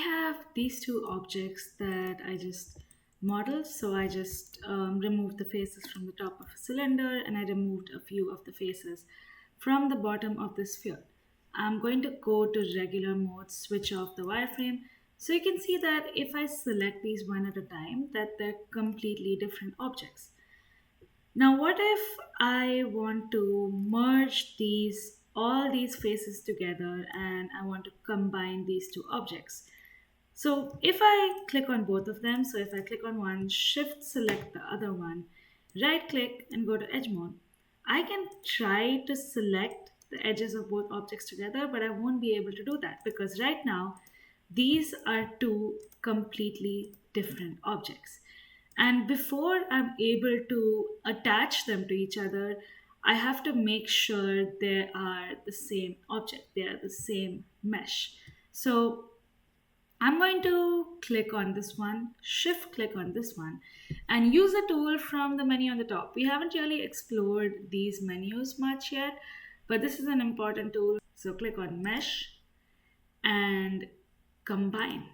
have these two objects that I just modeled. So I just removed the faces from the top of a cylinder and I removed a few of the faces from the bottom of the sphere. I'm going to go to regular mode, switch off the wireframe. So you can see that if I select these one at a time, that they're completely different objects. Now, what if I want to merge all these faces together and I want to combine these two objects? So if I click on both of them, so if I click on one, shift select the other one, right click and go to edge mode, I can try to select the edges of both objects together, but I won't be able to do that because right now these are two completely different objects. And before I'm able to attach them to each other, I have to make sure they are the same object, they are the same mesh. So I'm going to click on this one, shift click on this one, and use a tool from the menu on the top. We haven't really explored these menus much yet, but this is an important tool. So click on mesh and combine.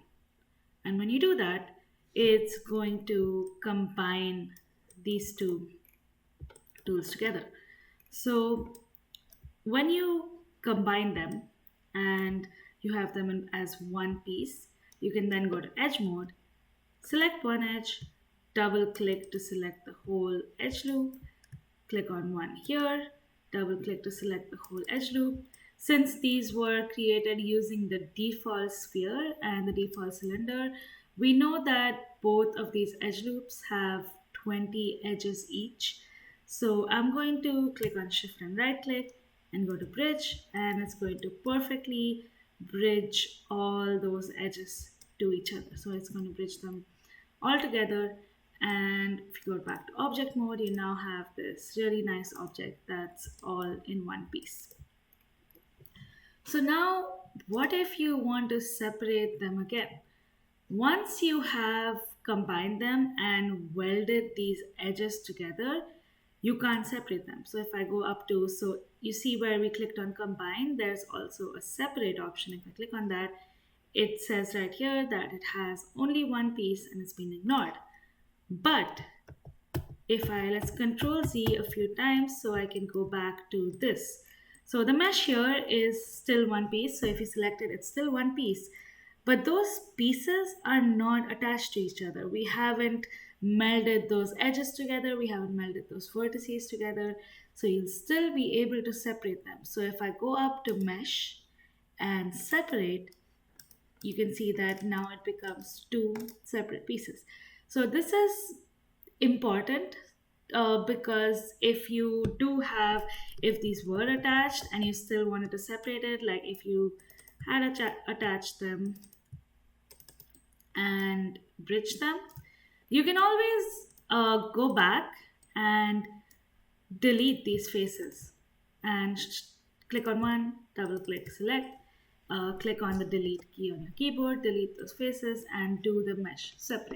And when you do that, it's going to combine these two tools together. So when you combine them and you have them as one piece, you can then go to edge mode, select one edge, double click to select the whole edge loop, click on one here, double click to select the whole edge loop. Since these were created using the default sphere and the default cylinder, we know that both of these edge loops have 20 edges each. So I'm going to click on shift and right click and go to bridge, and it's going to perfectly bridge all those edges to each other. So it's going to bridge them all together. And if you go back to object mode, you now have this really nice object that's all in one piece. So now, what if you want to separate them again? Once you have combined them and welded these edges together, you can't separate them. So if I go up to, so you see where we clicked on combine, there's also a separate option. If I click on that, it says right here that it has only one piece and it's been ignored. But if let's control Z a few times so I can go back to this. So the mesh here is still one piece. So if you select it, it's still one piece. But those pieces are not attached to each other. We haven't melded those edges together. We haven't melded those vertices together. So you'll still be able to separate them. So if I go up to mesh and separate, you can see that now it becomes two separate pieces. So this is important because if these were attached and you still wanted to separate it, like if you had attached them and bridge them, you can always go back and delete these faces and click on one, double click, select, click on the delete key on your keyboard, delete those faces and do the mesh separate.